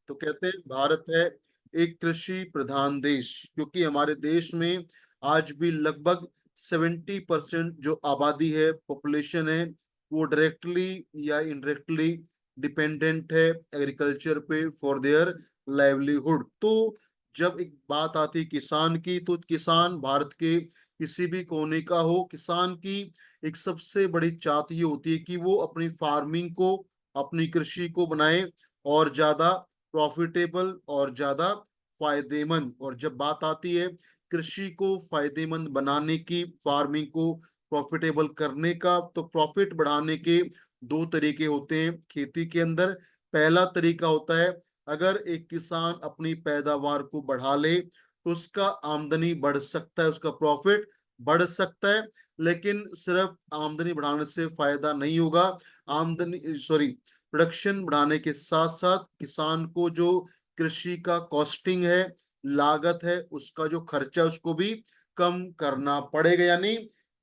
तो कहते हैं भारत है एक कृषि प्रधान देश, क्योंकि हमारे देश में आज भी लगभग 70% जो आबादी है, पॉपुलेशन है, वो डायरेक्टली या इनडायरेक्टली डिपेंडेंट है एग्रीकल्चर पे फॉर देयर लाइवलीहुड। तो जब एक बात आती है किसान की, तो किसान भारत के किसी भी कोने का हो, किसान की एक सबसे बड़ी चाहत ये होती है कि वो अपनी फार्मिंग को, अपनी कृषि को बनाए और ज्यादा प्रॉफिटेबल और ज्यादा फायदेमंद। और जब बात आती है कृषि को फायदेमंद बनाने की, फार्मिंग को प्रॉफिटेबल करने का, तो प्रॉफिट बढ़ाने के दो तरीके होते हैं खेती के अंदर। पहला तरीका होता है, अगर एक किसान अपनी पैदावार को बढ़ा ले तो उसका आमदनी बढ़ सकता है, उसका प्रॉफिट बढ़ सकता है। लेकिन सिर्फ आमदनी बढ़ाने से फायदा नहीं होगा। आमदनी सॉरी प्रोडक्शन बढ़ाने के साथ साथ किसान को जो कृषि का कॉस्टिंग है, लागत है, उसका जो खर्चा है, उसको भी कम करना पड़ेगा। यानी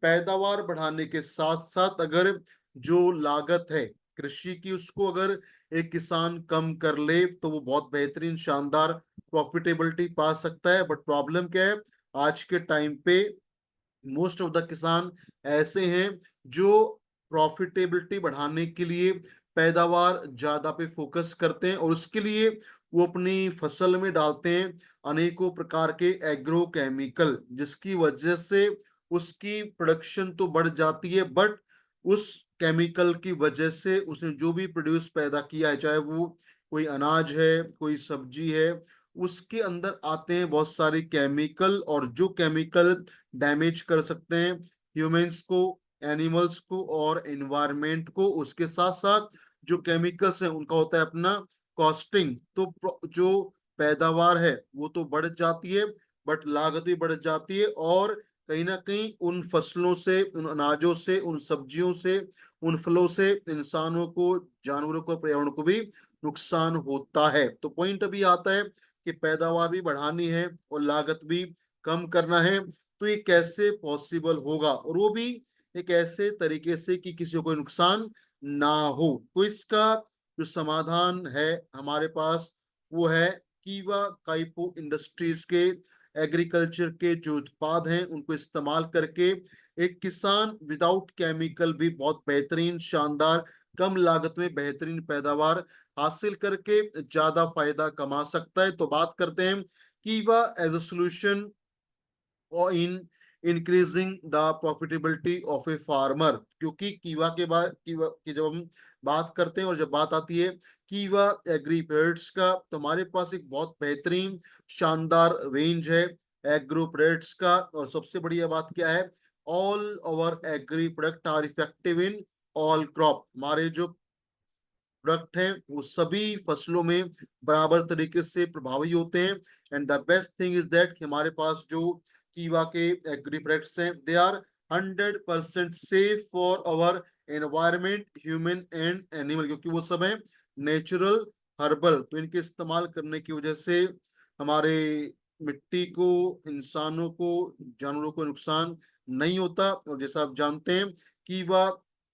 पैदावार बढ़ाने के साथ साथ अगर जो लागत है कृषि की, उसको अगर एक किसान कम कर ले तो वो बहुत बेहतरीन शानदार प्रॉफिटेबिलिटी पा सकता है। बट प्रॉब्लम क्या है, आज के टाइम पे मोस्ट ऑफ द किसान ऐसे हैं जो प्रॉफिटेबिलिटी बढ़ाने के लिए पैदावार ज्यादा पे फोकस करते हैं, और उसके लिए वो अपनी फसल में डालते हैं अनेकों प्रकार के एग्रो केमिकल, जिसकी वजह से उसकी प्रोडक्शन तो बढ़ जाती है, बट उस केमिकल की वजह से उसने जो भी प्रोड्यूस पैदा किया है, चाहे वो कोई अनाज है, कोई सब्जी है, उसके अंदर आते हैं बहुत सारे केमिकल, और जो केमिकल डैमेज कर सकते हैं ह्यूमंस को, एनिमल्स को और एनवायरनमेंट को। उसके साथ साथ जो केमिकल्स हैं उनका होता है अपना कॉस्टिंग। तो जो पैदावार है वो तो बढ़ जाती है, बट लागत भी बढ़ जाती है, और कहीं ना कहीं उन फसलों से, उन अनाजों से, उन सब्जियों से, उन फलों से इंसानों को, जानवरों को, पर्यावरण को भी नुकसान होता है। तो पॉइंट अभी आता है कि पैदावार भी बढ़ानी है और लागत भी कम करना है। तो ये कैसे पॉसिबल होगा, और वो भी एक ऐसे तरीके से कि किसी को कोई नुकसान ना हो। तो इसका जो समाधान है हमारे पास, वो है कीवा काइपो इंडस्ट्रीज के एग्रीकल्चर के जो उत्पाद हैं उनको इस्तेमाल करके एक किसान विदाउट केमिकल भी बहुत बेहतरीन शानदार कम लागत में बेहतरीन पैदावार हासिल करके ज्यादा फायदा कमा सकता है। तो बात करते हैं कीवा एज अ सोल्यूशन और in increasing the profitability of a farmer. क्योंकि कीवा के बाद, कीवा की जब हम बात करते हैं और जब बात आती है कीवा एग्री प्रोडक्ट्स का, तो हमारे पास एक बहुत बेहतरीन शानदार रेंज है एग्रो प्रोडक्ट्स का। और सबसे बढ़िया बात क्या है, all over agri product are effective in all crop. हमारे जो प्रोडक्ट हैं वो सभी फसलों में बराबर तरीके से प्रभावी होते हैं। And the best thing is that कि हमारे पास जो कीवा के एग्री प्रोडक्ट्स हैं, they are 100% safe for our environment, human and animal, क्योंकि वो सब है नेचुरल हर्बल। तो इनके इस्तेमाल करने की वजह से हमारे मिट्टी को, इंसानों को, जानवरों को नुकसान नहीं होता। और जैसा आप जानते हैं कीवा,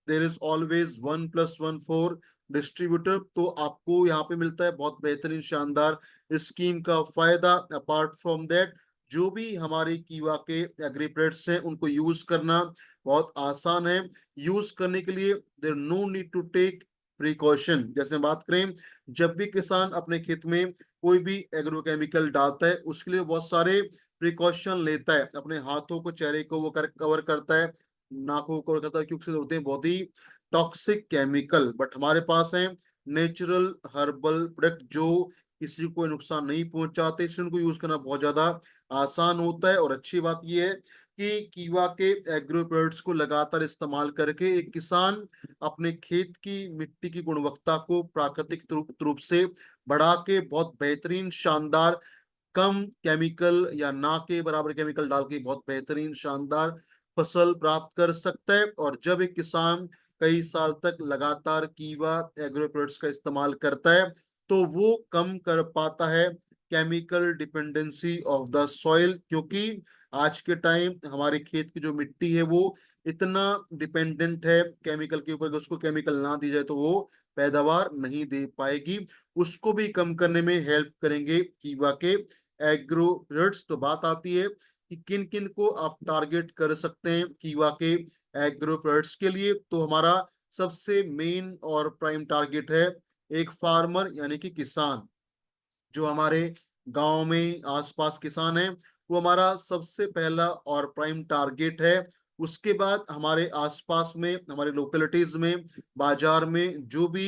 देर इज ऑलवेज 1+1 डिस्ट्रीब्यूटर। तो आपको यहाँ पे मिलता है बहुत बेहतरीन शानदार स्कीम का फायदा। अपार्ट फ्रॉम दैट, जो भी हमारे कीवा के एग्रीप्रेट्स हैं उनको यूज करना बहुत आसान है। यूज करने के लिए there no need to take precaution. जैसे बात करें, जब भी किसान अपने खेत में कोई भी एग्रोकेमिकल डालता है, उसके लिए बहुत सारे प्रिकॉशन लेता है। अपने हाथों को, चेहरे को वो कवर करता है, नाकों को कवर करता है, क्योंकि होते हैं बहुत ही टॉक्सिक केमिकल। बट हमारे पास है नेचुरल हर्बल प्रोडक्ट जो किसी को नुकसान नहीं पहुंचाते, इसलिए उनको यूज करना बहुत ज्यादा आसान होता है। और अच्छी बात यह है कि कीवा के एग्रो प्रोडक्ट्स को लगातार इस्तेमाल करके एक किसान अपने खेत की मिट्टी की गुणवत्ता को प्राकृतिक रूप से बढ़ा के बहुत बेहतरीन शानदार कम केमिकल या ना के बराबर केमिकल डाल के बहुत बेहतरीन शानदार फसल प्राप्त कर सकता है। और जब एक किसान कई साल तक लगातार कीवा एग्रो प्रोडक्ट्स का इस्तेमाल करता है, तो वो कम कर पाता है chemical dependency of the soil. क्योंकि आज के टाइम हमारे खेत की जो मिट्टी है वो इतना डिपेंडेंट है केमिकल के ऊपर कि उसको केमिकल ना दी जाए तो वो पैदावार नहीं दे पाएगी, उसको भी कम करने में हेल्प करेंगे कीवा के एग्रो प्रोडक्ट्स। तो बात आती है कि किन किन को आप टारगेट कर सकते हैं कीवा के एग्रो प्रोडक्ट्स के लिए। तो हमारा सबसे मेन और प्राइम टारगेट है एक फार्मर यानी कि किसान, जो हमारे गांव में आसपास किसान हैं, वो हमारा सबसे पहला और प्राइम टारगेट है। उसके बाद हमारे आसपास में, हमारे लोकेलिटीज में, बाजार में जो भी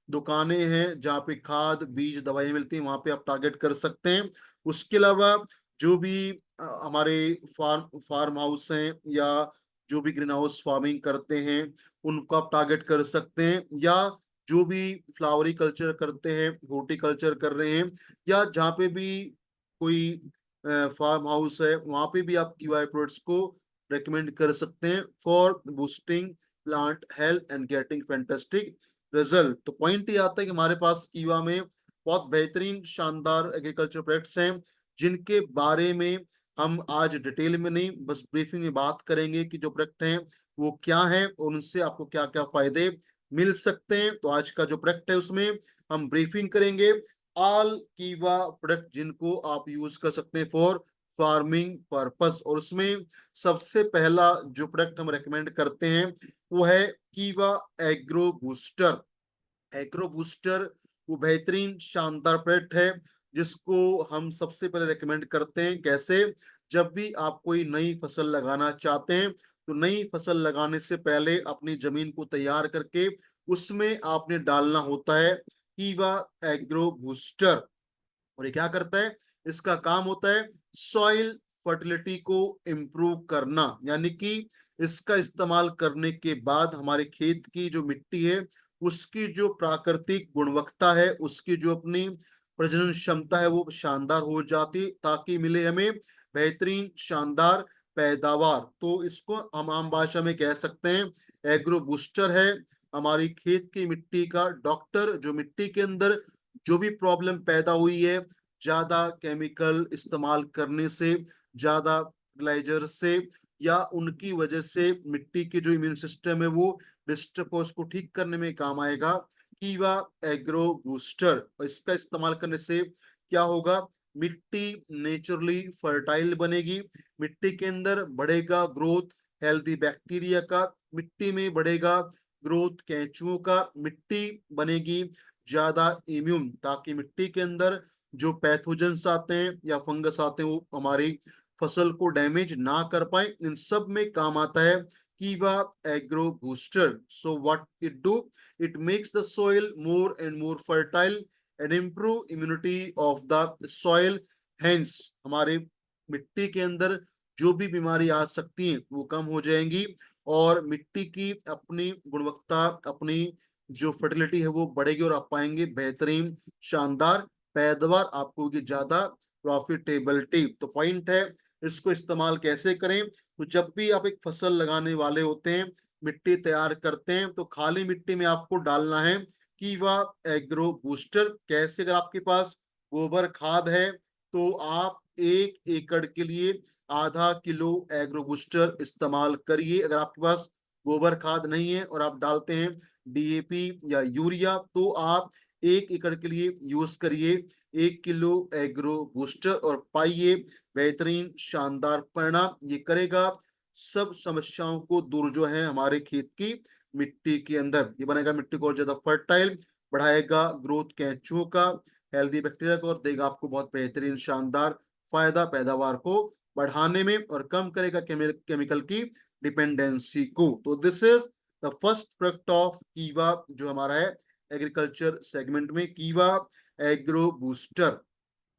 दुकानें हैं जहाँ पे खाद बीज दवाई मिलती है, वहां पे आप टारगेट कर सकते हैं। उसके अलावा जो भी हमारे फार्म फार्म हाउस हैं या जो भी ग्रीन हाउस फार्मिंग करते हैं, उनको आप टारगेट कर सकते हैं। या जो भी फ्लावरी कल्चर करते हैं, हॉर्टिकल्चर कर रहे हैं, या जहाँ पे भी कोई फार्म हाउस है, वहां पे भी आप कीवाई प्रोडक्ट्स को रेकमेंड कर सकते हैं for boosting plant health and getting fantastic result. तो पॉइंट ये आता है कि हमारे पास कीवा में बहुत बेहतरीन शानदार एग्रीकल्चर प्रोडक्ट्स हैं, जिनके बारे में हम आज डिटेल में नहीं, बस ब्रीफिंग में बात करेंगे कि जो प्रोडक्ट हैं वो क्या है और उनसे आपको क्या क्या फायदे मिल सकते हैं। तो आज का जो प्रोडक्ट है उसमें हम ब्रीफिंग करेंगे ऑल कीवा प्रोडक्ट जिनको आप यूज कर सकते हैं फॉर फार्मिंग पर्पस। और उसमें सबसे पहला जो प्रोडक्ट हम रेकमेंड करते हैं वो है कीवा एग्रो बूस्टर। एग्रो बूस्टर वो बेहतरीन शानदार प्रोडक्ट है जिसको हम सबसे पहले रेकमेंड करते हैं। कैसे? जब भी आप कोई नई फसल लगाना चाहते हैं, तो नई फसल लगाने से पहले अपनी जमीन को तैयार करके उसमें आपने डालना होता है कीवा एग्रो बूस्टर। और ये क्या करता है? इसका काम होता है सॉइल फर्टिलिटी को इम्प्रूव करना, यानी कि इसका इस्तेमाल करने के बाद हमारे खेत की जो मिट्टी है, उसकी जो प्राकृतिक गुणवत्ता है, उसकी जो अपनी प्रजनन क्षमता है, वो शानदार हो जाती, ताकि मिले हमें बेहतरीन शानदार पैदावार। तो इसको हम आम भाषा में कह सकते हैं एग्रो बूस्टर है हमारी खेत की मिट्टी का डॉक्टर, जो मिट्टी के अंदर जो भी प्रॉब्लम पैदा हुई है ज्यादा केमिकल इस्तेमाल करने से, ज्यादा फर्टिलाइजर से, या उनकी वजह से मिट्टी के जो इम्यून सिस्टम है वो डिस्टर्ब हो, उसको ठीक करने में काम आएगा कीवा एग्रो बूस्टर। और इसका इस्तेमाल करने से क्या होगा? मिट्टी नेचुरली फर्टाइल बनेगी, मिट्टी के अंदर बढ़ेगा ग्रोथ हेल्दी बैक्टीरिया का, मिट्टी में बढ़ेगा ग्रोथ केंचुओं का, मिट्टी बनेगी ज्यादा इम्यून, ताकि मिट्टी के अंदर जो पैथोजेंस आते हैं या फंगस आते हैं वो हमारी फसल को डैमेज ना कर पाए। इन सब में काम आता है कीवा agro booster. So what it do, it makes the soil more and more fertile and improve immunity of the soil. Hence हमारे मिट्टी के अंदर जो भी बीमारी आ सकती है वो कम हो जाएंगी, और मिट्टी की अपनी गुणवत्ता, अपनी जो फर्टिलिटी है वो बढ़ेगी, और आप पाएंगे बेहतरीन शानदार पैदावार, आपको होगी ज्यादा प्रॉफिटेबिलिटी। तो पॉइंट है इसको इस्तेमाल कैसे करें? तो जब भी आप एक फसल लगाने वाले होते हैं, मिट्टी तैयार करते हैं, तो खाली मिट्टी में आपको डालना है कीवा एग्रो बूस्टर। कैसे? अगर आपके पास गोबर खाद है तो आप 1 एकड़ के लिए ½ किलो एग्रो बूस्टर इस्तेमाल करिए। अगर आपके पास गोबर खाद नहीं है और आप डालते हैं डीएपी या यूरिया, तो आप 1 एकड़ के लिए यूज करिए 1 किलो एग्रो बूस्टर, और पाइए बेहतरीन शानदार परिणाम ये करेगा। सब समस्याओं को दूर जो है हमारे खेत की मिट्टी के अंदर, ये बनाएगा मिट्टी को और ज्यादा फर्टाइल, बढ़ाएगा ग्रोथ कैंचुओं का, हेल्दी बैक्टीरिया को, और देगा आपको बहुत बेहतरीन शानदार फायदा पैदावार को बढ़ाने में, और कम करेगा केमिकल की डिपेंडेंसी को। तो this is the first product of कीवा जो हमारा है एग्रीकल्चर सेगमेंट में, कीवा एग्रो बूस्टर।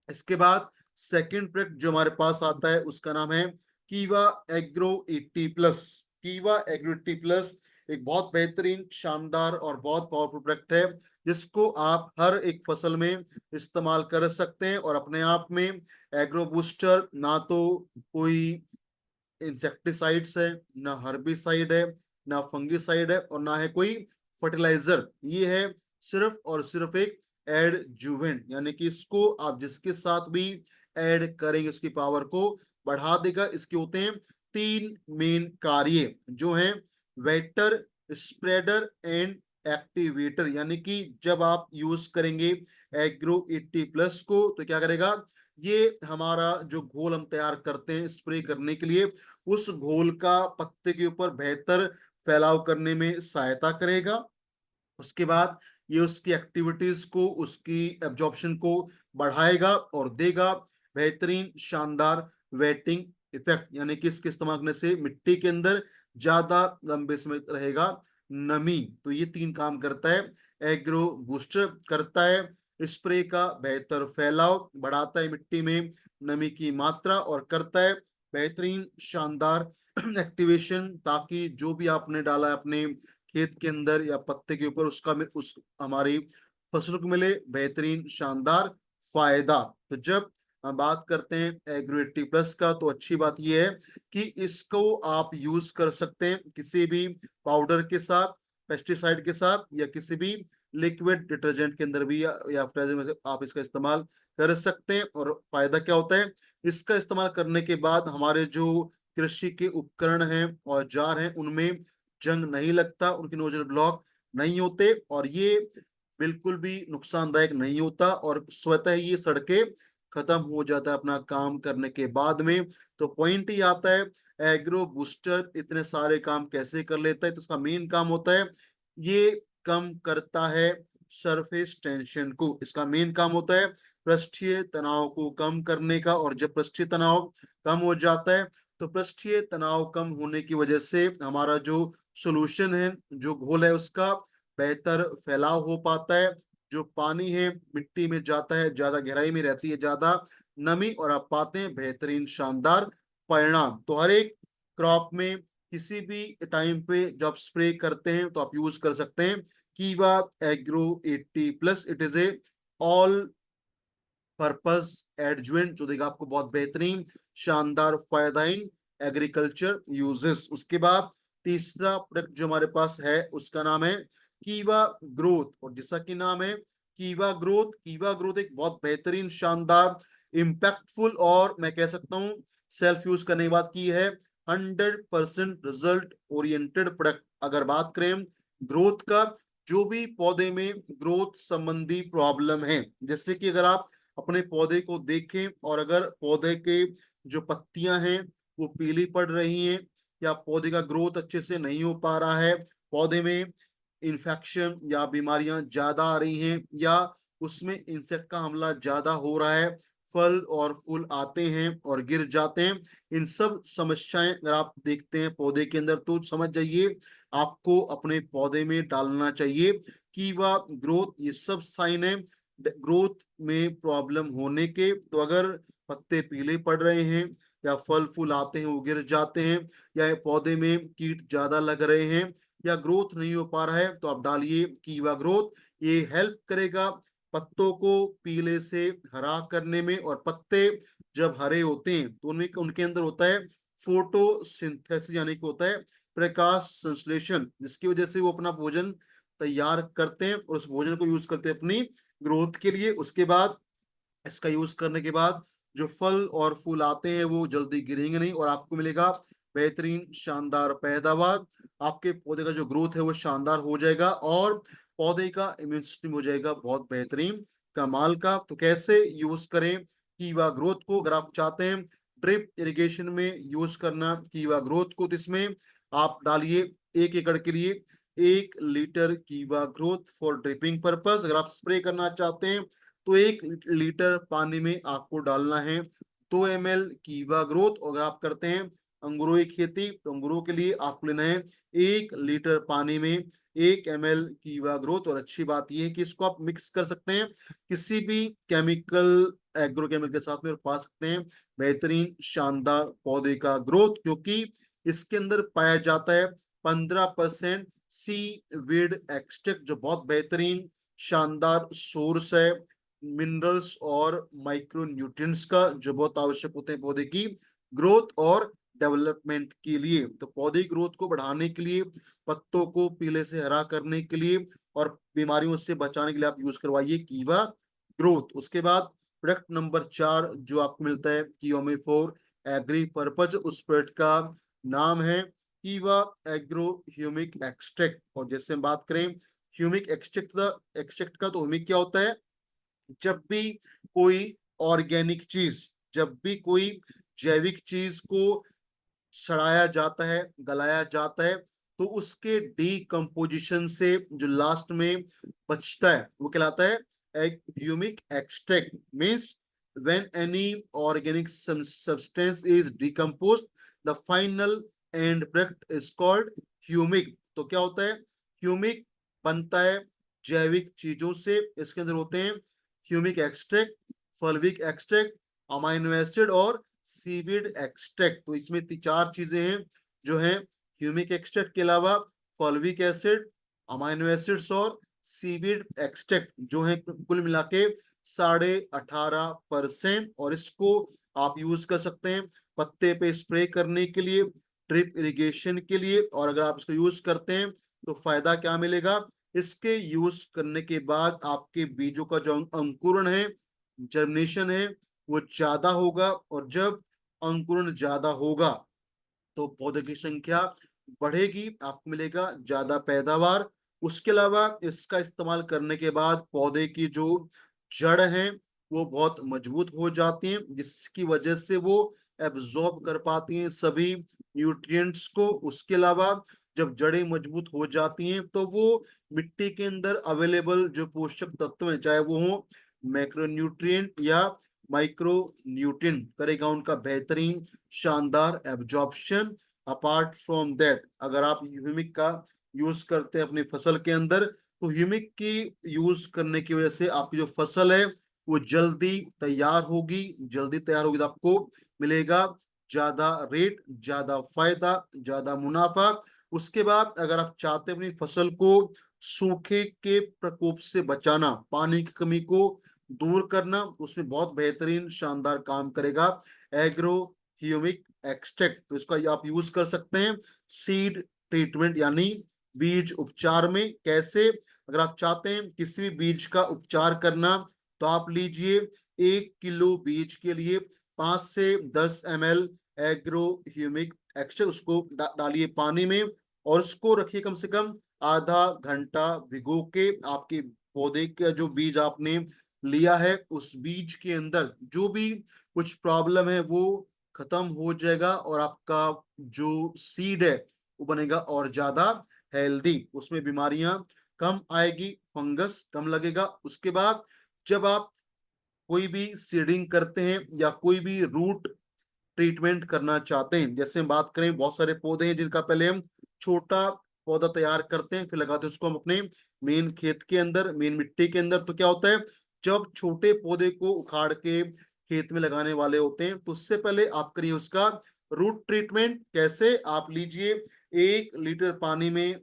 इसके बाद सेकंड प्रोडक्ट जो हमारे पास आता है उसका नाम है कीवा एग्रो 80+। कीवा एग्रो 80+ एक बहुत बेहतरीन शानदार और बहुत पावरफुल प्रोडक्ट है, जिसको आप हर एक फसल में इस्तेमाल कर सकते हैं। और अपने आप में एग्रो बूस्टर ना तो कोई इंसेक्टिसाइड्स है, ना हर्बिसाइड है, ना फंगिसाइड है, और ना है कोई फर्टिलाइजर। ये है सिर्फ और सिर्फ एक एडजुवेंट, यानी कि इसको आप जिसके साथ भी ऐड करेंगे उसकी पावर को बढ़ा देगा। इसके होते हैं 3 मेन कार्य जो हैं वेक्टर, स्प्रेडर एंड एक्टिवेटर, यानी कि जब आप यूज करेंगे एग्रो 80+ को तो क्या करेगा, ये हमारा जो घोल हम तैयार करते हैं स्प्रे करने के लिए, उस घोल का पत्ते के ऊपर बेहतर फैलाव करने में सहायता करेगा। उसके बाद ये उसकी एक्टिविटीज को, उसकी एब्जॉर्प्शन को बढ़ाएगा और देगा बेहतरीन शानदार वेटिंग इफेक्ट, यानी कि इसके इस्तेमाल करने से मिट्टी के अंदर ज्यादा लंबे समय तक रहेगा नमी। तो ये 3 काम करता है। एग्रो बूस्टर करता है स्प्रे का बेहतर फैलाव, बढ़ाता है मिट्टी में नमी की मात्रा और करता है बेहतरीन शानदार एक्टिवेशन, ताकि जो भी आपने डाला है अपने खेत के अंदर या पत्ते के ऊपर उसका उस हमारी फसल को मिले बेहतरीन शानदार फायदा। तो जब हम बात करते हैं एग्रो 80+ का, तो अच्छी बात यह है कि इसको आप यूज कर सकते हैं किसी भी पाउडर के साथ, पेस्टिसाइड के साथ, या किसी भी लिक्विड डिटर्जेंट के अंदर भी, या फ्रेजर में से आप इसका इस्तेमाल कर सकते हैं। और फायदा क्या होता है, इसका इस्तेमाल करने के बाद हमारे जो कृषि के उपकरण हैं, औजार हैं, उनमें जंग नहीं लगता, उनके नोजल ब्लॉक नहीं होते, और ये बिल्कुल भी नुकसानदायक नहीं होता, और स्वतः ये सड़के खत्म हो जाता है अपना काम करने के बाद में। तो पॉइंट ही आता है, एग्रो बूस्टर इतने सारे काम कैसे कर लेता है, तो इसका मेन काम होता है ये कम करता है सरफेस टेंशन को। इसका मेन काम होता है पृष्ठीय तनाव को कम करने का, और जब पृष्ठीय तनाव कम हो जाता है, तो पृष्ठीय तनाव कम होने की वजह से हमारा जो सॉल्यूशन है, जो घोल है, उसका बेहतर फैलाव हो पाता है। जो पानी है मिट्टी में जाता है, ज्यादा गहराई में रहती है ज्यादा नमी, और आप पाते हैं बेहतरीन शानदार परिणाम। तो हर एक क्रॉप में किसी भी टाइम पे जब स्प्रे करते हैं तो आप यूज कर सकते हैं कीवा agro 80+। It is a all purpose adjuvant जो देगा आपको बहुत बेहतरीन शानदार फायदा इन एग्रीकल्चर यूजेस। उसके बाद तीसरा प्रोडक्ट जो हमारे पास है उसका नाम है कीवा ग्रोथ, और जैसा कि नाम है कीवा ग्रोथ, कीवा ग्रोथ एक बहुत बेहतरीन शानदार इम्पैक्टफुल, और मैं कह सकता हूँ सेल्फ यूज करने के बाद की है 100% रिजल्ट ओरिएंटेड प्रोडक्ट। अगर बात करें ग्रोथ का, जो भी पौधे में ग्रोथ संबंधी प्रॉब्लम है, जैसे कि अगर आप अपने पौधे को देखें और अगर पौधे के जो पत्तियां हैं वो पीली पड़ रही हैं, या पौधे का ग्रोथ अच्छे से नहीं हो पा रहा है, पौधे में इन्फेक्शन या बीमारियां ज्यादा आ रही हैं, या उसमें इंसेक्ट का हमला ज्यादा हो रहा है, फल और फूल आते हैं और गिर जाते हैं, इन सब समस्याएं अगर आप देखते हैं पौधे के अंदर, तो समझ जाइए आपको अपने पौधे में डालना चाहिए कीवा ग्रोथ। ये सब साइन है ग्रोथ में प्रॉब्लम होने के। तो अगर पत्ते पीले पड़ रहे हैं, या फल फूल आते हैं वो गिर जाते हैं, या पौधे में कीट ज्यादा लग रहे हैं, या ग्रोथ नहीं हो पा रहा है, तो आप डालिए कीवा ग्रोथ। ये हेल्प करेगा पत्तों को पीले से हरा करने में, और पत्ते जब हरे होते हैं तो उनमें उनके अंदर होता है फोटोसिंथेसिस, यानी कि होता है प्रकाश संश्लेषण, जिसकी वजह से वो अपना भोजन तैयार करते हैं और उस भोजन को यूज करते हैं अपनी ग्रोथ के लिए। उसके बाद इसका यूज करने के बाद जो फल और फूल आते हैं वो जल्दी गिरेंगे नहीं, और आपको मिलेगा बेहतरीन शानदार पैदावार। आपके पौधे का जो ग्रोथ है वो शानदार हो जाएगा, और पौधे का इम्यून सिस्टम हो जाएगा बहुत बेहतरीन कमाल का। तो कैसे यूज करें कीवा ग्रोथ को, अगर आप चाहते हैं ड्रिप इरिगेशन में यूज करना कीवा ग्रोथ को, तो इसमें आप डालिए 1 एकड़ के लिए 1 लीटर कीवा ग्रोथ फॉर ड्रिपिंग पर्पस। अगर आप स्प्रे करना चाहते हैं तो 1 लीटर पानी में आपको डालना है 2 ml कीवा ग्रोथ। अगर आप करते हैं अंगूरों की खेती, तो अंगूरों के लिए आपको लेना है 1 लीटर पानी में 1 ml कीवा ग्रोथ। और अच्छी बात यह है कि इसको आप मिक्स कर सकते हैं किसी भी केमिकल एग्रो केमिकल के साथ में, और पा सकते हैं बेहतरीन शानदार पौधे का ग्रोथ, क्योंकि इसके अंदर पाया जाता है 15% सी वीड एक्सट्रैक्ट, जो बहुत बेहतरीन शानदार सोर्स है मिनरल्स और माइक्रो न्यूट्रिएंट्स का, जो बहुत आवश्यक होते हैं पौधे की ग्रोथ और डेवलपमेंट के लिए। तो पौधे की ग्रोथ को बढ़ाने के लिए, पत्तों को पीले से हरा करने के लिए, और बीमारियों से बचाने के लिए आप यूज करवाइए कीवा ग्रोथ। उसके बाद प्रोडक्ट नंबर 4 जो आपको मिलता है कियोमी 4 एग्री पर्पज, उस प्रोडक्ट का नाम है कीवा एग्रो ह्यूमिक एक्सट्रैक्ट। और जैसे हम बात करें ह्यूमिक एक्सट्रैक्ट का तो ह्यूमिक क्या होता है, जब भी कोई ऑर्गेनिक चीज, जब भी कोई जैविक चीज को सड़ाया जाता है, गलाया जाता है, तो उसके डीकम्पोजिशन से जो लास्ट में बचता है वो कहलाता है एक humic extract. Means when any organic substance is decomposed, the final and product is called humic. तो क्या होता है, ह्यूमिक बनता है जैविक चीजों से। इसके अंदर होते हैं humic extract, fulvic extract, amino acid और सीविड एक्सट्रैक्ट। तो इसमें चार चीजें हैं जो हैं ह्यूमिक एक्सट्रैक्ट के अलावा फॉल्विक एसिड, अमाइनो एसिड्स और सीविड एक्सट्रैक्ट जो है कुल मिला के 18.5%। और इसको आप यूज कर सकते हैं पत्ते पे स्प्रे करने के लिए, ड्रिप इरिगेशन के लिए। और अगर आप इसको यूज करते हैं तो फायदा क्या मिलेगा, इसके यूज करने के बाद आपके बीजों का जो अंकुरण है, जर्मिनेशन है, वो ज्यादा होगा। और जब अंकुरण ज्यादा होगा तो पौधे की संख्या बढ़ेगी, आपको मिलेगा ज्यादा पैदावार। उसके अलावा इसका इस्तेमाल करने के बाद पौधे की जो जड़ है वो बहुत मजबूत हो जाती हैं, जिसकी वजह से वो एब्जॉर्ब कर पाती हैं सभी न्यूट्रिएंट्स को। उसके अलावा जब जड़ें मजबूत हो जाती हैं तो वो मिट्टी के अंदर अवेलेबल जो पोषक तत्व हैं, चाहे वो हो मैक्रोन्यूट्रिएंट या माइक्रो न्यूट्रिएंट, करेगा उनका बेहतरीन शानदार एब्जॉर्प्शन। अपार्ट फ्रॉम दैट, अगर आप ह्यूमिक का यूज करते हैं अपनी फसल के अंदर, तो ह्यूमिक की यूज करने की वजह से आपकी जो फसल है वो जल्दी तैयार होगी। जल्दी तैयार होगी तो आपको मिलेगा ज्यादा रेट, ज्यादा फायदा, ज्यादा मुनाफा। उसके बाद अगर आप चाहते हैं अपनी फसल को सूखे के प्रकोप से बचाना, पानी की कमी को दूर करना, उसमें बहुत बेहतरीन शानदार काम करेगा एग्रो ह्यूमिक एक्सट्रैक्ट। तो इसका आप यूज कर सकते हैं सीड ट्रीटमेंट यानी बीज उपचार में। कैसे, अगर आप चाहते हैं किसी भी बीज का उपचार करना तो आप लीजिए 1 किलो बीज के लिए 5 से 10 ml एग्रो ह्यूमिक एक्सट्रैक्ट, उसको डालिए पानी में और उसको रखिए कम से कम आधा घंटा भिगो के। आपके पौधे का जो बीज आपने लिया है उस बीज के अंदर जो भी कुछ प्रॉब्लम है वो खत्म हो जाएगा और आपका जो सीड है वो बनेगा और ज्यादा हेल्दी, उसमें बीमारियां कम आएगी, फंगस कम लगेगा। उसके बाद जब आप कोई भी सीडिंग करते हैं या कोई भी रूट ट्रीटमेंट करना चाहते हैं, जैसे हम बात करें बहुत सारे पौधे हैं जिनका पहले हम छोटा पौधा तैयार करते हैं फिर लगाते हैं उसको हम अपने मेन खेत के अंदर, मेन मिट्टी के अंदर। तो क्या होता है, जब छोटे पौधे को उखाड़ के खेत में लगाने वाले होते हैं तो उससे पहले आप करिए उसका रूट ट्रीटमेंट। कैसे, आप लीजिए 1 लीटर पानी में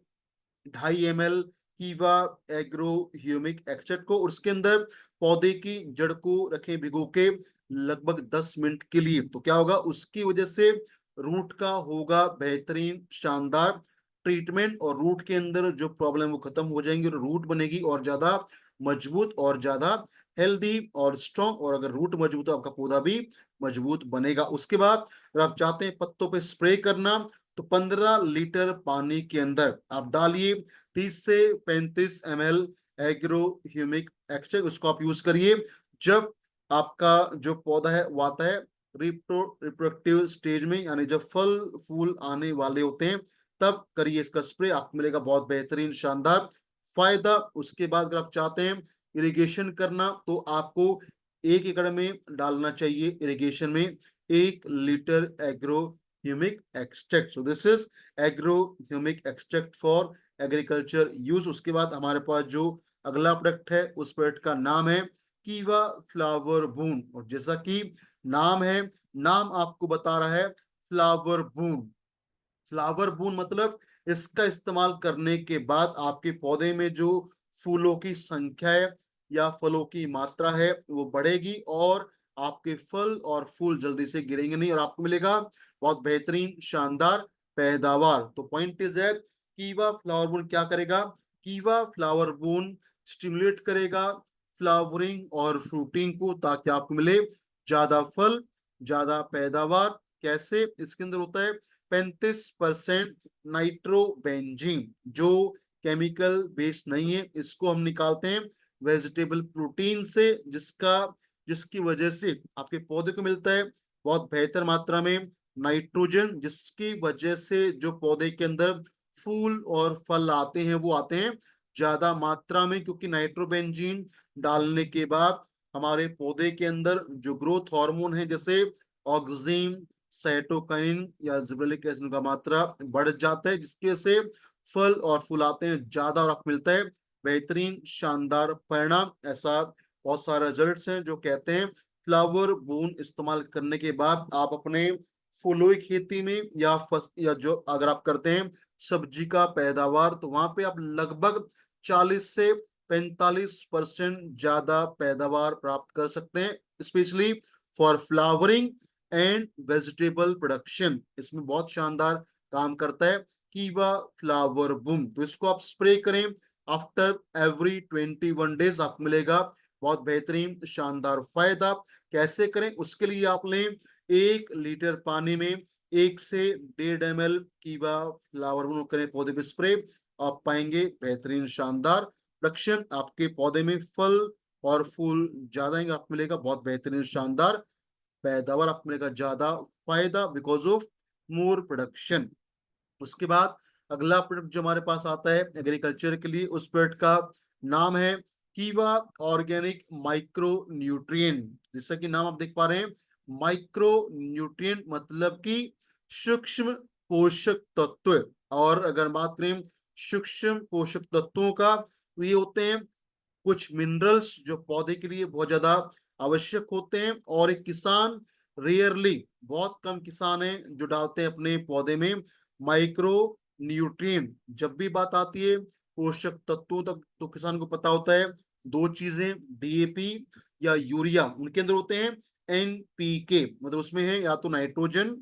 2.5 ml कीवा एग्रो ह्यूमिक एक्सट्रैक्ट को, और उसके अंदर पौधे की जड़ को रखें भिगो के लगभग 10 मिनट के लिए। तो क्या होगा, उसकी वजह से रूट का होगा बेहतरीन शानदार ट्रीटमेंट और रूट के अंदर जो प्रॉब्लम वो खत्म हो जाएंगी और रूट बनेगी और ज्यादा मजबूत और ज्यादा हेल्दी और स्ट्रॉन्ग। और अगर रूट मजबूत है आपका पौधा भी मजबूत बनेगा। उसके बाद अगर आप चाहते हैं पत्तों पे स्प्रे करना तो 15 लीटर पानी के अंदर आप डालिए 30 से 35 ml एग्रो ह्यूमिक एक्सट्रैक्ट, उसको आप यूज करिए। जब आपका जो पौधा है वो आता है रिप्रोडक्टिव स्टेज में, यानी जब फल फूल आने वाले होते हैं तब करिए इसका स्प्रे, आपको मिलेगा बहुत बेहतरीन शानदार फायदा। उसके बाद अगर आप चाहते हैं इरिगेशन करना तो आपको 1 एकड़ में डालना चाहिए इरिगेशन में 1 litre agro humic extract. So this is agro humic extract for agriculture use. उसके बाद हमारे पास जो अगला प्रोडक्ट है उस प्रोडक्ट का नाम है कीवा फ्लावर बून। और जैसा कि नाम है, नाम आपको बता रहा है फ्लावर बून। फ्लावर बून मतलब इसका इस्तेमाल करने के बाद आपके पौधे में जो फूलों की संख्या है या फलों की मात्रा है वो बढ़ेगी और आपके फल और फूल जल्दी से गिरेंगे नहीं और आपको मिलेगा बहुत बेहतरीन शानदार पैदावार। तो पॉइंट इज है कीवा फ्लावर बून क्या करेगा, कीवा फ्लावर बून स्टिमुलेट करेगा फ्लावरिंग और फ्रूटिंग को ताकि आपको मिले ज्यादा फल, ज्यादा पैदावार। कैसे, इसके अंदर होता है 35% नाइट्रोबेंजीन जो केमिकल बेस्ड नहीं है, इसको हम निकालते हैं वेजिटेबल प्रोटीन से, जिसकी वजह से आपके पौधे को मिलता है बहुत बेहतर मात्रा में नाइट्रोजन, जिसकी वजह से जो पौधे के अंदर फूल और फल आते हैं वो आते हैं ज्यादा मात्रा में, क्योंकि नाइट्रोबेंजीन डालने के बाद हमारे पौधे के अंदर जो ग्रोथ हार्मोन है जैसे ऑक्सीन, साइटोकाइन या जिबरेलिक एसिड का मात्रा बढ़ जाता है, जिसकी वजह से फल और फूल आते हैं ज्यादा और आपको मिलता है बेहतरीन शानदार परिणाम। ऐसा बहुत सारे रिजल्ट्स हैं जो कहते हैं फ्लावर बून इस्तेमाल करने के बाद आप अपने फूलों की खेती में या जो अगर आप करते हैं सब्जी का पैदावार, तो वहां पे आप लगभग 40 से 45% ज्यादा पैदावार प्राप्त कर सकते हैं, specially for flowering and vegetable production. इसमें बहुत शानदार काम करता है कीवा फ्लावर बूम। तो इसको आप स्प्रे करें आफ्टर एवरी 21 डेज, आपको मिलेगा बहुत बेहतरीन शानदार फायदा। कैसे करें, उसके लिए आप लें 1 लीटर पानी में 1 से 1.5 ml कीवा फ्लावर बूम करें पौधे पे स्प्रे, आप पाएंगे बेहतरीन शानदार प्रोडक्शन, आपके पौधे में फल और फूल ज्यादा आएंगे, आपको मिलेगा बहुत बेहतरीन शानदार पैदावार, आपको मिलेगा ज्यादा फायदा बिकॉज ऑफ मोर प्रोडक्शन। उसके बाद अगला प्रोडक्ट जो हमारे पास आता है एग्रीकल्चर के लिए, उस प्रोडक्ट का नाम है कीवा ऑर्गेनिक माइक्रो न्यूट्रिएंट। जैसा कि नाम आप देख पा रहे हैं, माइक्रो न्यूट्रिएंट मतलब कि सूक्ष्म पोषक तत्व। और अगर बात करें सूक्ष्म पोषक तत्वों का, तो ये होते हैं कुछ मिनरल्स जो पौधे के लिए बहुत ज्यादा आवश्यक होते हैं, और एक किसान रेयरली, बहुत कम किसान हैं जो डालते हैं अपने पौधे में माइक्रो न्यूट्रिएंट। जब भी बात आती है पोषक तत्वों तक, तो किसान को पता होता है दो चीजें, डीएपी या यूरिया, उनके अंदर होते हैं एनपीके, मतलब उसमें है या तो नाइट्रोजन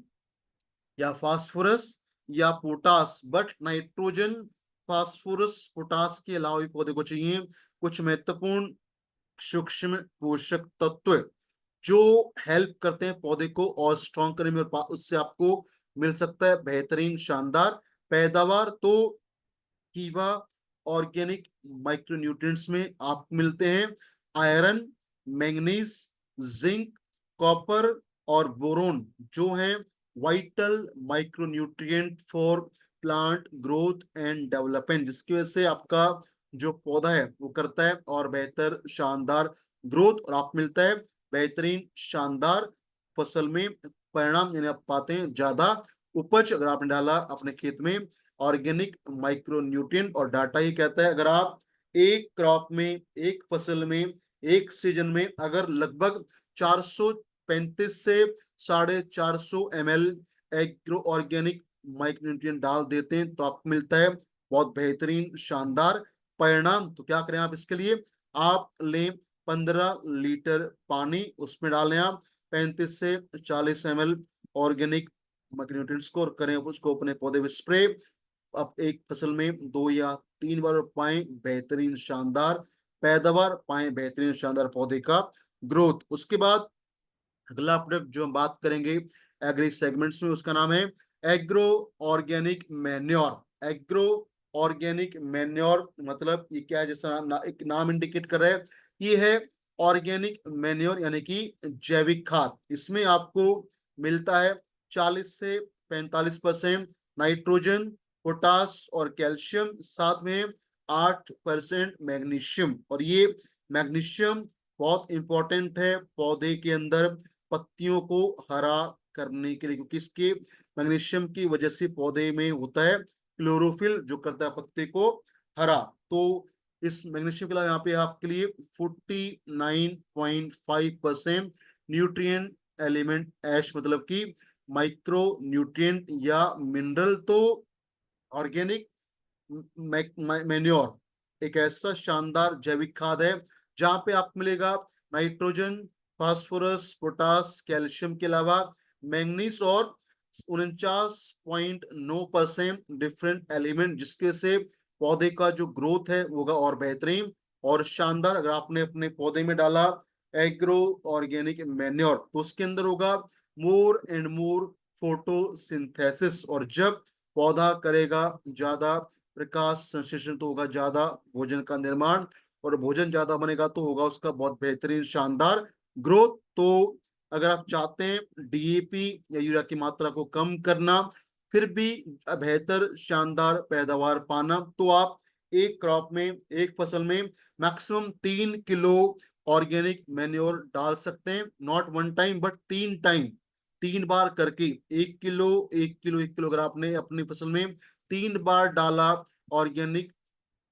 या फास्फोरस या potash, but nitrogen phosphorus potash के अलावा भी पौधे को चाहिए कुछ महत्वपूर्ण सूक्ष्म पोषक तत्व जो हेल्प करते हैं पौधे को और स्ट्रॉन्ग करने में, और उससे आपको मिल सकता है बेहतरीन शानदार पैदावार। तो कीवा ऑर्गेनिक माइक्रोन्यूट्रिएंट्स में आप मिलते हैं आयरन, मैंगनीज, जिंक, कॉपर और बोरोन, जो हैं vital micronutrient for plant growth and development, जिसकी वजह से आपका जो पौधा है वो करता है और बेहतर शानदार ग्रोथ, और आप मिलता है बेहतरीन शानदार फसल में परिणाम, यानी आप पाते हैं ज्यादा उपज अगर आपने डाला अपने खेत में ऑर्गेनिक माइक्रोन्यूट्रिएंट। और डाटा ही कहता है अगर आप एक क्रॉप में, एक फसल में, एक सीजन में अगर लगभग 435 से 450 ml एग्रो ऑर्गेनिक माइक्रोन्यूट्रिएंट डाल देते हैं, तो आपको मिलता है बहुत बेहतरीन शानदार परिणाम। तो क्या करें आप इसके लिए, आप लें 15 लीटर पानी, उसमें डालें आप 35 से 40 ml ऑर्गेनिक माइक्रोन्यूट्रिएंट्स को, और करें उसको अपने पौधे में स्प्रे। आप एक फसल में 2 या 3 बार पाएं बेहतरीन शानदार पैदावार, पाएं बेहतरीन शानदार पौधे का ग्रोथ। उसके बाद अगला प्रोडक्ट जो हम बात करेंगे एग्री सेगमेंट्स में, उसका नाम है agro organic manure. Agro organic manure मतलब ये क्या है, जैसा एक नाम इंडिकेट कर रहा है, ये है ऑर्गेनिक मैन्योर यानी कि जैविक खाद। इसमें आपको मिलता है 40 से 45% नाइट्रोजन, पोटास और कैल्शियम, साथ में 8% मैग्नीशियम। और ये मैग्नीशियम बहुत इंपॉर्टेंट है पौधे के अंदर पत्तियों को हरा करने के लिए, क्योंकि इसके मैग्नीशियम की वजह से पौधे में होता है क्लोरोफिल जो करता है पत्ते को हरा। तो इस मैग्नीशियम के अलावा यहाँ पे आपके लिए 49.5% न्यूट्रिएंट एलिमेंट एश, मतलब कि माइक्रो न्यूट्रिएंट या मिनरल। तो ऑर्गेनिक मैन्योर एक ऐसा शानदार जैविक खाद है जहां पे आप मिलेगा नाइट्रोजन, फास्फोरस, पोटास, कैल्शियम के अलावा मैंगनीज और 49.9% डिफरेंट एलिमेंट, जिसके से पौधे का जो ग्रोथ है वो होगा और बेहतरीन और शानदार। अगर आपने अपने पौधे में डाला एग्रो ऑर्गेनिक मैन्योर, तो उसके अंदर होगा मोर एंड मोर फोटोसिंथेसिस, और जब पौधा करेगा ज्यादा प्रकाश संश्लेषण तो होगा ज्यादा, भोजन का निर्माण, और भोजन ज्यादा बनेगा तो होगा उसका बहुत बेहतरीन शानदार ग्रोथ। तो अगर आप चाहते हैं डीएपी या यूरिया की मात्रा को कम करना, फिर भी बेहतर शानदार पैदावार पाना, तो आप एक क्रॉप में, एक फसल में मैक्सिमम 3 किलो ऑर्गेनिक मैन्योर डाल सकते हैं। Not one time but 3 time, 3 बार करके 1 किलो 1 किलो 1 किलो अगर आपने अपनी फसल में 3 बार डाला ऑर्गेनिक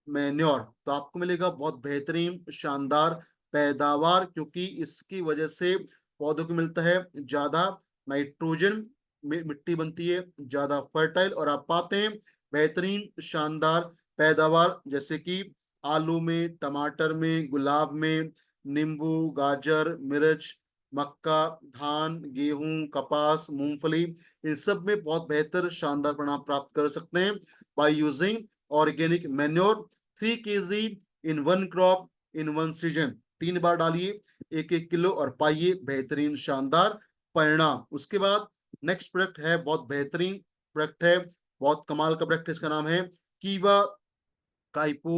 मैन्योर, तो आपको मिलेगा बहुत बेहतरीन शानदार पैदावार, क्योंकि इसकी वजह से पौधों को मिलता है ज्यादा नाइट्रोजन, मिट्टी बनती है ज्यादा फर्टाइल, और आप पाते हैं बेहतरीन शानदार पैदावार, जैसे कि आलू में, टमाटर में, गुलाब में, नींबू, गाजर, मिर्च, मक्का, धान, गेहूं, कपास, मूंगफली, इन सब में बहुत बेहतर शानदार परिणाम प्राप्त कर सकते हैं by using organic manure. 3 kg in one crop in one season, 3 बार डालिए 1 1 किलो और पाइए बेहतरीन शानदार परिणाम। उसके बाद नेक्स्ट प्रोडक्ट है, बहुत बेहतरीन प्रोडक्ट है, बहुत कमाल का प्रोडक्ट है, इसका नाम है कीवा काइपो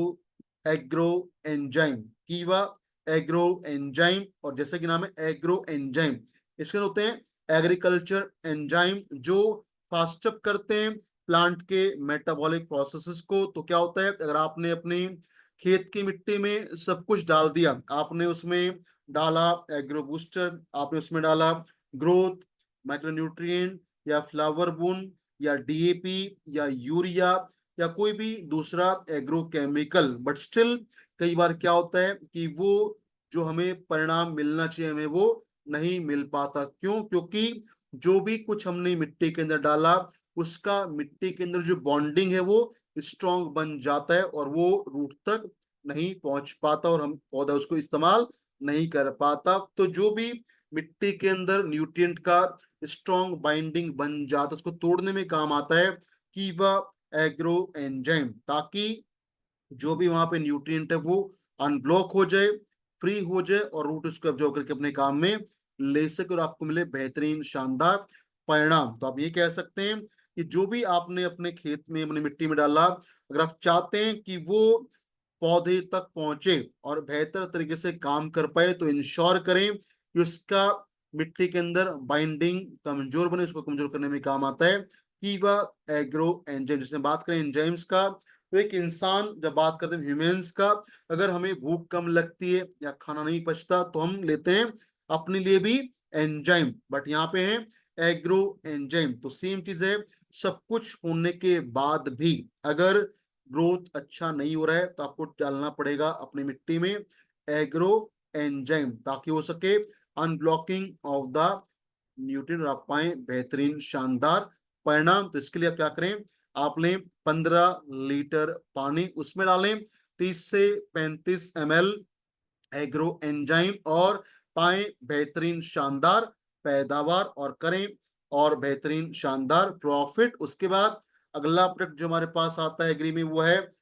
एग्रो एंजाइम। कीवा एग्रो एंजाइम, और जैसे कि नाम है एग्रो एंजाइम, इसके अंदर होते हैं एग्रीकल्चर एंजाइम जो फास्ट अप करते हैं प्लांट के मेटाबॉलिक प्रोसेसेस को। तो क्या होता है, अगर आपने अपनी खेत की मिट्टी में सब कुछ डाल दिया, आपने उसमें डाला एग्रो बूस्टर, आपने उसमें डाला ग्रोथ, माइक्रोन्यूट्रिएंट, या फ्लावर बून, या डीएपी, या यूरिया, या कोई भी दूसरा एग्रो केमिकल, बट स्टिल कई बार क्या होता है कि वो जो हमें परिणाम मिलना चाहिए हमें वो नहीं मिल पाता। क्यों? क्योंकि जो भी कुछ हमने मिट्टी के अंदर डाला, उसका मिट्टी के अंदर जो बॉन्डिंग है वो स्ट्रॉन्ग बन जाता है, और वो रूट तक नहीं पहुंच पाता, और हम पौधा उसको इस्तेमाल नहीं कर पाता। तो जो भी मिट्टी के अंदर न्यूट्रिएंट का स्ट्रॉन्ग बाइंडिंग बन जाता है, उसको तोड़ने में काम आता है कीवा एग्रो एंजाइम, ताकि जो भी वहां पे न्यूट्रिएंट है वो अनब्लॉक हो जाए, फ्री हो जाए, और रूट उसको एब्जॉर्ब करके अपने काम में ले सके, और आपको मिले बेहतरीन शानदार परिणाम। तो आप ये कह सकते हैं कि जो भी आपने अपने खेत में, अपनी मिट्टी में डाला, अगर आप चाहते हैं कि वो पौधे तक पहुंचे और बेहतर तरीके से काम कर पाए, तो इंश्योर करें कि उसका मिट्टी के अंदर बाइंडिंग कमजोर बने, उसको कमजोर करने में काम आता है कीवा एग्रो एंजाइम। जिसमें बात करें एंजाइम्स का, तो एक इंसान, जब बात करते हैं ह्यूमंस का, अगर हमें भूख कम लगती है या खाना नहीं पचता, तो हम लेते हैं अपने लिए भी एंजाइम, बट यहाँ पे है एग्रो एंजाइम। तो सेम चीज है, सब कुछ होने के बाद भी अगर ग्रोथ अच्छा नहीं हो रहा है, तो आपको डालना पड़ेगा अपनी मिट्टी में एग्रो एंजाइम, ताकि हो सके अनब्लॉकिंग ऑफ द न्यूट्रिएंट, और आप पाए बेहतरीन शानदार परिणाम। तो इसके लिए आप क्या करें, आप लें 15 लीटर पानी, उसमें डालें 30 से 35 ml एग्रो एंजाइम, और पाएं बेहतरीन शानदार पैदावार, और करें और बेहतरीन शानदार प्रॉफिट। उसके बाद अगला प्रोडक्ट जो हमारे पास आता है एग्री में, वो है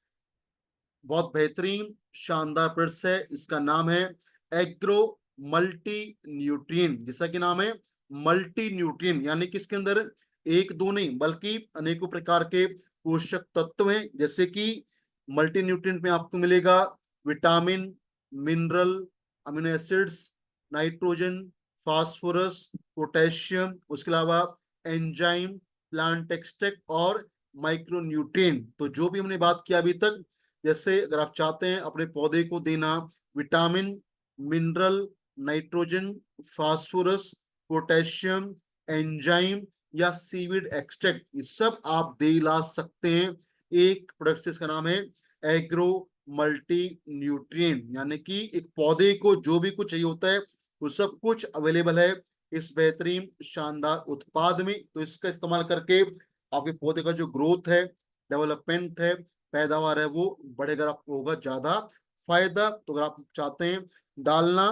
बहुत बेहतरीन शानदार प्रोडक्ट है, इसका नाम है एग्रो मल्टी न्यूट्रिएंट। जैसा कि नाम है मल्टी न्यूट्रिएंट, यानी कि इसके अंदर एक दो नहीं बल्कि अनेकों प्रकार के पोषक तत्व हैं, जैसे कि मल्टी न्यूट्रिएंट में आपको मिलेगा vitamin, mineral, amino acids, nitrogen, phosphorus, potassium, उसके अलावा एंजाइम, प्लांट एक्सट्रैक्ट, और माइक्रो न्यूट्रिएंट। तो जो भी हमने बात किया अभी तक, जैसे अगर आप चाहते हैं अपने पौधे को देना vitamin, mineral, nitrogen, phosphorus, potassium, enzyme, या सीविड एक्सट्रैक्ट, ये सब आप दे ला सकते हैं एक प्रोडक्ट से। इसका नाम है एग्रो मल्टी न्यूट्रिएंट, यानी कि एक पौधे को जो भी कुछ चाहिए होता है वो सब कुछ अवेलेबल है इस बेहतरीन शानदार उत्पाद में। तो इसका इस्तेमाल करके आपके पौधे का जो ग्रोथ है, डेवलपमेंट है, पैदावार है, वो बढ़ेगा, आपको होगा ज्यादा फायदा। तो अगर आप चाहते हैं डालना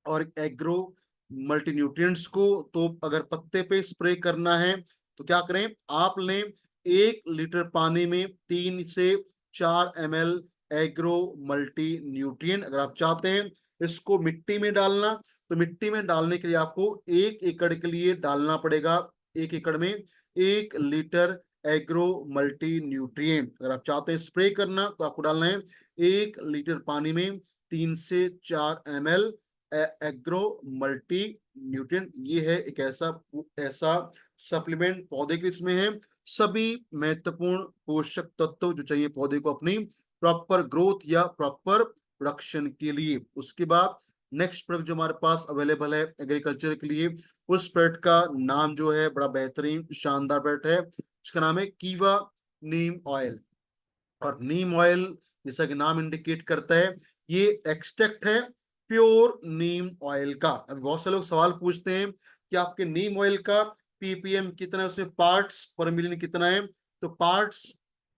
और एग्रो मल्टी न्यूट्रिएंट्स को, तो अगर पत्ते पे स्प्रे करना है तो क्या करें, आप लें 1 लीटर पानी में 3 से 4 ml एग्रो मल्टी न्यूट्रिएंट। अगर आप चाहते हैं इसको मिट्टी में डालना, तो मिट्टी में डालने के लिए आपको 1 एकड़ के लिए डालना पड़ेगा, 1 एकड़ में 1 लीटर एग्रो मल्टी न्यूट्रिएंट। अगर आप चाहते हैं स्प्रे करना तो आपको डालना है 1 लीटर पानी में 3 से 4 ml एग्रो मल्टी न्यूट्रिएंट। ये है एक ऐसा ऐसा सप्लीमेंट पौधे के इसमें है सभी महत्वपूर्ण पोषक तत्व जो चाहिए पौधे को अपनी प्रॉपर ग्रोथ या प्रॉपर प्रोडक्शन के लिए। उसके बाद नेक्स्ट प्रोडक्ट जो हमारे पास अवेलेबल है एग्रीकल्चर के लिए, उस प्रोडक्ट का नाम जो है बड़ा बेहतरीन शानदार प्रोडक्ट है, इसका नाम है कीवा नीम ऑयल। और नीम ऑयल जैसा कि नाम इंडिकेट करता है, ये एक्सट्रैक्ट है प्योर नीम ऑयल का। अब बहुत से लोग सवाल पूछते हैं कि आपके नीम ऑयल का पीपीएम कितना है, उसमें पार्ट्स पर मिलियन कितना है। तो पार्ट्स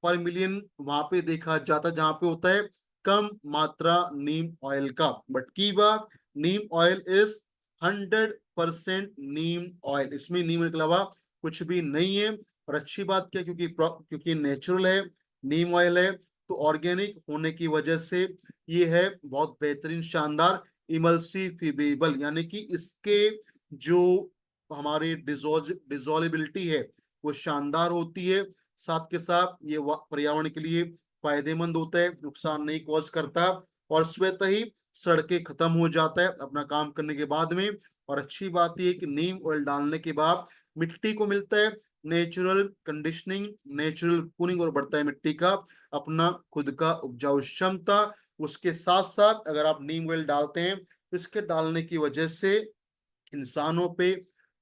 पर मिलियन वहां पे देखा जाता है जहां पे होता है कम मात्रा नीम ऑयल का। बट कीवा नीम ऑयल इज 100% नीम ऑयल, इसमें नीम ऑयल के अलावा कुछ भी नहीं है। और अच्छी बात क्या, क्योंकि नेचुरल है, नीम ऑयल है, तो ऑर्गेनिक होने की वजह से ये है बहुत बेहतरीन शानदार इमल्सिफिबेबल, यानी कि इसके जो हमारी डिजोल्बिलिटी है वो शानदार होती है। साथ के साथ ये पर्यावरण के लिए फायदेमंद होता है, नुकसान नहीं कॉज करता, और स्वतः ही सड़के खत्म हो जाता है अपना काम करने के बाद में। और अच्छी बात यह है कि नीम ऑयल डालने के बाद मिट्टी को मिलता है नेचुरल कंडीशनिंग, नेचुरल कूलिंग, और बढ़ता है मिट्टी का अपना खुद का उपजाऊ क्षमता। उसके साथ साथ अगर आप नीम ऑयल डालते हैं तो इसके डालने की वजह से इंसानों पे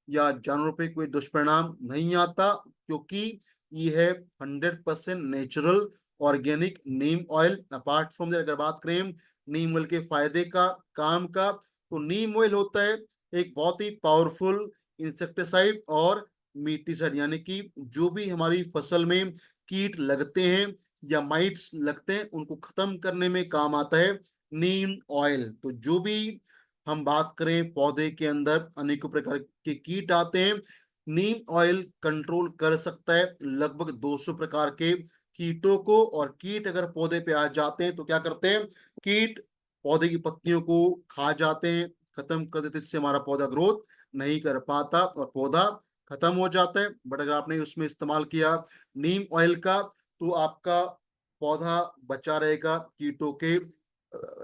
या जानवरों पे कोई दुष्परिणाम नहीं आता, क्योंकि ये है 100% natural organic Neem oil. Apart from that अगर बात करें नीम ऑयल के फायदे का, काम का, तो नीम ऑयल होता है एक बहुत ही पावरफुल इंसेक्टिसाइड और मीटिसाइड, यानी कि जो भी हमारी फसल में कीट लगते हैं या माइट्स लगते हैं उनको खत्म करने में काम आता है नीम ऑयल। तो जो भी हम बात करें पौधे के अंदर अनेकों प्रकार के कीट आते हैं, नीम ऑयल कंट्रोल कर सकता है लगभग 200 प्रकार के कीटों को। और कीट अगर पौधे पे आ जाते हैं तो क्या करते हैं, कीट पौधे की पत्तियों को खा जाते हैं, खत्म कर देते हैं, जिससे हमारा पौधा ग्रोथ नहीं कर पाता और पौधा खत्म हो जाता है। बट अगर आपने उसमें इस्तेमाल किया नीम ऑयल का तो आपका पौधा बचा रहेगा कीटों के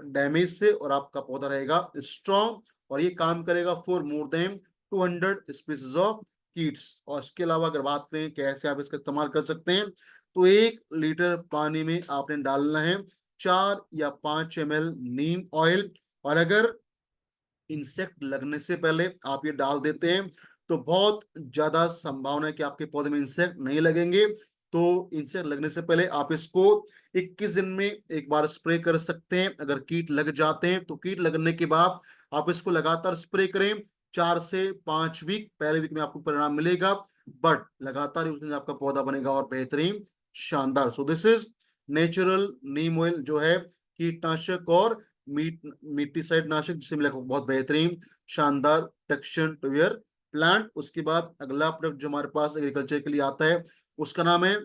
डैमेज से, और आपका पौधा रहेगा स्ट्रॉन्ग, और ये काम करेगा for more than 200 species of Keats. और इसके अलावा अगर बात करें कैसे आप इसका इस्तेमाल कर सकते हैं, तो 1 लीटर पानी में आपने डालना है 4 या 5 ml नीम ऑयल। और अगर इंसेक्ट लगने से पहले आप ये डाल देते हैं तो बहुत ज्यादा संभावना है कि आपके पौधे में इंसेक्ट नहीं लगेंगे। तो इंसेक्ट लगने से पहले आप इसको 21 दिन में एक बार स्प्रे कर सकते हैं। अगर कीट लग जाते हैं तो कीट लगने के बाद आप इसको लगातार स्प्रे करें 4 से 5 वीक, पहले वीक में आपको परिणाम मिलेगा, बट लगातार उस दिन आपका पौधा बनेगा और बेहतरीन शानदार। So this is natural Neem oil जो है कीटनाशक और मिट्टीसाइड नाशक, जिसे मिला बहुत बेहतरीन शानदार टेक्सचर टू योर प्लांट। उसके बाद अगला प्रोडक्ट जो हमारे पास एग्रीकल्चर के लिए आता है उसका नाम है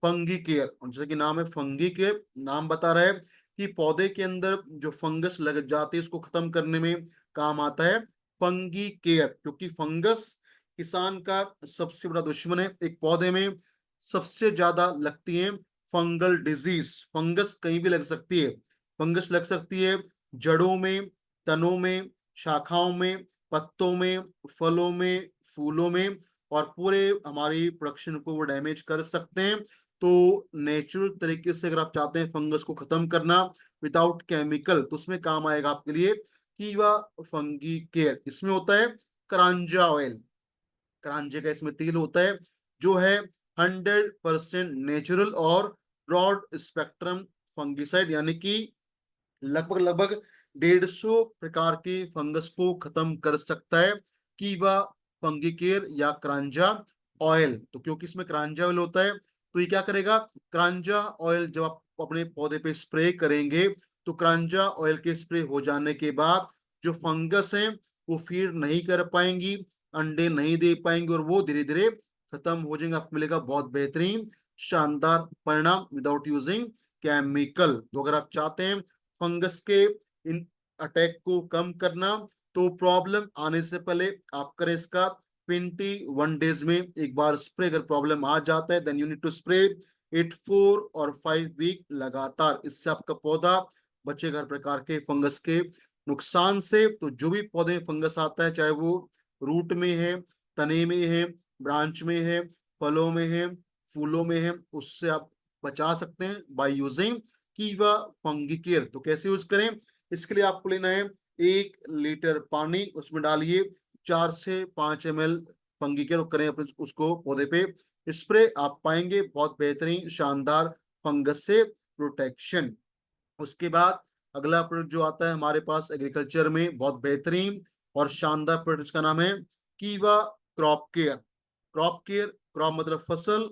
फंगी केयर। और जैसे कि नाम है फंगी केयर, नाम बता रहा है कि पौधे के अंदर जो फंगस लग जाती है उसको खत्म करने में काम आता है फंगी केयर। क्योंकि फंगस किसान का सबसे बड़ा दुश्मन है। एक पौधे में सबसे ज्यादा लगती है फंगल डिजीज। फंगस कहीं भी लग सकती है, फंगस लग सकती है जड़ों में, तनों में, शाखाओं में, पत्तों में, फलों में, फूलों में, और पूरे हमारी प्रोडक्शन को वो डैमेज कर सकते हैं। तो नेचुरल तरीके से अगर आप चाहते हैं फंगस को खत्म करना विदाउट केमिकल, तो उसमें काम आएगा आपके लिए कीवा फंगी केयर। इसमें होता है करांजा ऑयल, करांजे का इसमें तेल होता है जो है 100% नेचुरल और ब्रॉड स्पेक्ट्रम फंगिसाइड, यानी कि लगभग लगभग 150 प्रकार के फंगस को खत्म कर सकता है कीवा फंगिकेयर या क्रांजा ऑयल। तो क्योंकि इसमें क्रांजा ऑयल होता है तो ये क्या करेगा, क्रांजा ऑयल जब आप अपने पौधे पे स्प्रे करेंगे तो क्रांजा ऑयल के स्प्रे हो जाने के बाद जो फंगस है वो फीड नहीं कर पाएंगी, अंडे नहीं दे पाएंगे, और वो धीरे धीरे खत्म हो जाएंगे। आपको मिलेगा बहुत बेहतरीन शानदार परिणाम विदाउट यूजिंग केमिकल। तो अगर आप चाहते हैं फंगस के इन अटैक को कम करना तो प्रॉब्लम आने से पहले आप करें इसका 21 डेज में एक बार स्प्रे। अगर प्रॉब्लम आ जाता है then you need to spray it 4 और 5 वीक लगातार। इससे आपका पौधा बचेगा हर प्रकार के फंगस के नुकसान से। तो जो भी पौधे में फंगस आता है, चाहे वो रूट में है, तने में है, ब्रांच में है, फलों में है, फूलों में है, उससे आप बचा सकते हैं बाय यूजिंग कीवा फंगिकेयर। तो कैसे यूज करें? इसके लिए आपको लेना है 1 लीटर पानी, उसमें डालिए 4 से 5 ml फंगिकेयर, करें अपने उसको पौधे पे स्प्रे। आप पाएंगे बहुत बेहतरीन शानदार फंगस से प्रोटेक्शन। उसके बाद अगला प्रोडक्ट जो आता है हमारे पास एग्रीकल्चर में बहुत बेहतरीन और शानदार प्रोडक्ट, का नाम है कीवा crop care. Crop care, crop मतलब फसल,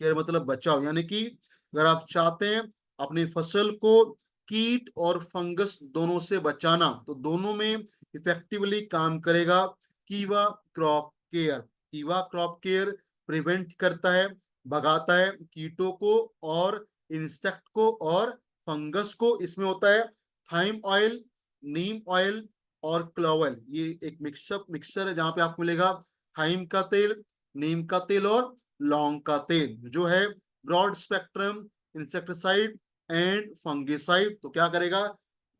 केयर मतलब बचाव, यानी कि अगर आप चाहते हैं अपनी फसल को कीट और फंगस दोनों से बचाना, तो दोनों में इफेक्टिवली काम करेगा कीवा क्रॉप केयर। कीवा क्रॉप केयर प्रिवेंट करता है, भगाता है कीटों को और इंसेक्ट को और फंगस को। इसमें होता है थाइम ऑयल, नीम ऑयल और क्लोवेल। ये एक मिक्सचर है जहां पे आपको मिलेगा थाइम का तेल, नीम का तेल और लौंग का तेल, जो है broad spectrum insecticide and fungicide. तो क्या करेगा,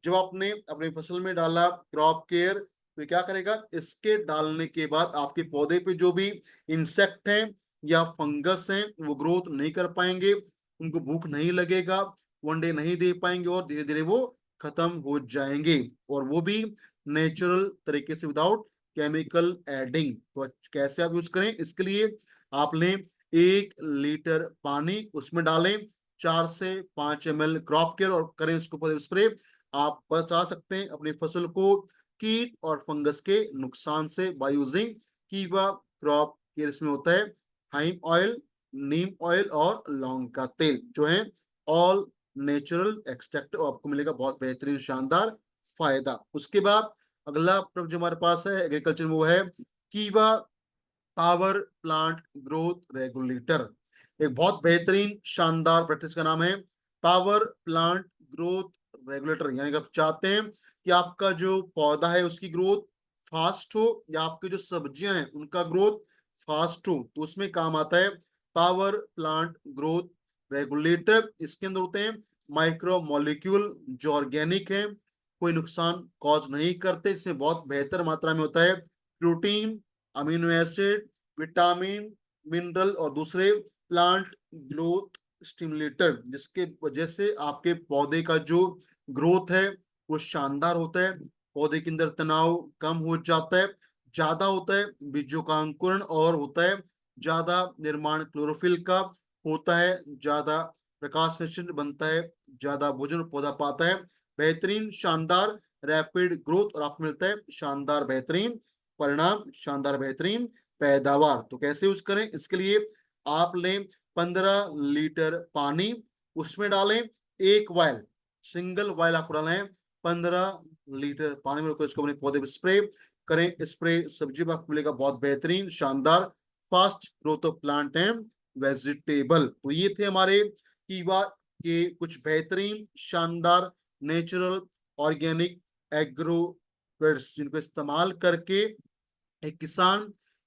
जब आपने अपनी फसल में डाला क्रॉप केयर, तो क्या करेगा, इसके डालने के बाद आपके पौधे पे जो भी इंसेक्ट हैं या फंगस हैं वो ग्रोथ नहीं कर पाएंगे, उनको भूख नहीं लगेगा, वनडे नहीं दे पाएंगे और धीरे धीरे वो खत्म हो जाएंगे, और वो भी नेचुरल तरीके से विदाउट केमिकल एडिंग। तो कैसे आप यूज करें? इसके लिए आप लें 1 लीटर पानी, उसमें डालें 4 से 5 ml क्रॉप केयर और करें उसको स्प्रे। आप बचा सकते हैं अपनी फसल को कीट और फंगस के नुकसान से बाय यूजिंग कीवा क्रॉप केयर। इसमें होता है थाइम ऑयल, नीम ऑयल और लौंग का तेल, जो है ऑल नेचुरल एक्सट्रैक्ट, आपको मिलेगा बहुत बेहतरीन शानदार फायदा। उसके बाद अगला प्रोडक्ट जो हमारे पास है एग्रीकल्चर में, वो है कीवा पावर प्लांट ग्रोथ रेगुलेटर। एक बहुत बेहतरीन शानदार प्रैक्टिस का नाम है पावर प्लांट ग्रोथ रेगुलेटर। यानी कि आप चाहते हैं कि आपका जो पौधा है उसकी ग्रोथ फास्ट हो, या आपकी जो सब्जियां हैं उनका ग्रोथ फास्ट हो, तो उसमें काम आता है पावर प्लांट ग्रोथ रेगुलेटर। इसके अंदर होते हैं माइक्रो मॉलिक्यूल जो ऑर्गेनिक है, कोई नुकसान कॉज नहीं करते, इसमें बहुत बेहतर मात्रा में होता है protein, amino acid, vitamin, mineral और दूसरे प्लांट ग्रोथ स्टिमुलेटर, जिसके वजह से आपके पौधे का जो ग्रोथ है वो शानदार होता है, पौधे के अंदर तनाव कम हो जाता है, ज्यादा होता है बीजों का अंकुरण, और होता है ज्यादा निर्माण क्लोरोफिल का, होता है ज्यादा प्रकाश संश्लेषण बनता है, ज्यादा भोजन पौधा पाता है, बेहतरीन शानदार रैपिड ग्रोथ, और आपको मिलता है शानदार बेहतरीन परिणाम, शानदार बेहतरीन पैदावार। तो कैसे यूज करें? इसके लिए आप लें 15 लीटर पानी, उसमें डालें एक वायल, सिंगल वायल आपको डालना है 15 लीटर पानी में, इसको अपने पौधे पर स्प्रे करें। स्प्रे सब्जी में आपको मिलेगा बहुत बेहतरीन शानदार fast growth of plant and vegetable. तो ये थे हमारे कीवा के कुछ बेहतरीन शानदार नेचुरल ऑर्गेनिक एग्रो जिनको इस्तेमाल करके एक किसान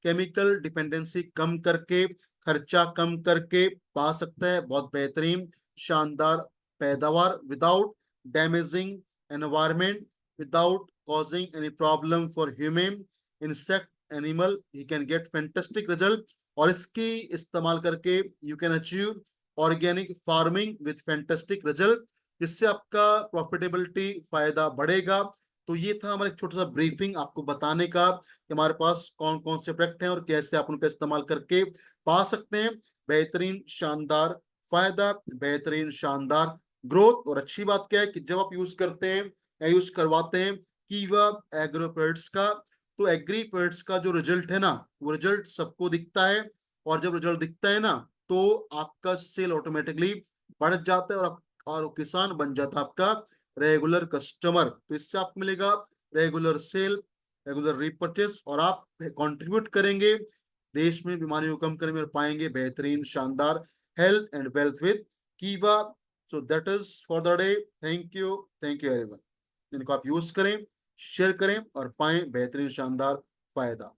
केमिकल डिपेंडेंसी कम करके, खर्चा कम करके पा सकता है बहुत बेहतरीन शानदार पैदावार without damaging environment, without causing any problem for human, insect, animal, he can get fantastic result. और इसकी इस्तेमाल करके you can achieve organic farming with fantastic result, जिससे आपका प्रॉफिटेबिलिटी फायदा बढ़ेगा। तो ये था हमारा एक छोटा सा ब्रीफिंग आपको बताने का कि हमारे पास कौन कौन से प्रोडक्ट हैं और कैसे आप उनका इस्तेमाल करके पा सकते हैं बेहतरीन शानदार फायदा, बेहतरीन शानदार ग्रोथ। और अच्छी बात क्या है कि जब आप यूज करते हैं या यूज करवाते हैं कीवा एग्रो प्रोडक्ट्स का, तो एग्री प्रोडक्ट्स का जो रिजल्ट है ना, वो रिजल्ट सबको दिखता है, और जब रिजल्ट दिखता है ना तो आपका सेल ऑटोमेटिकली बढ़ जाता है, और किसान बन जाता है आपका रेगुलर कस्टमर। तो इससे आपको मिलेगा रेगुलर सेल, रेगुलर रीपरचेस, और आप कंट्रीब्यूट करेंगे देश में बीमारियों को कम करने में, पाएंगे बेहतरीन शानदार हेल्थ एंड वेल्थ विद कीवा। So that is for the day. Thank you everyone. इनको आप यूज करें, शेयर करें और पाएं बेहतरीन शानदार फायदा।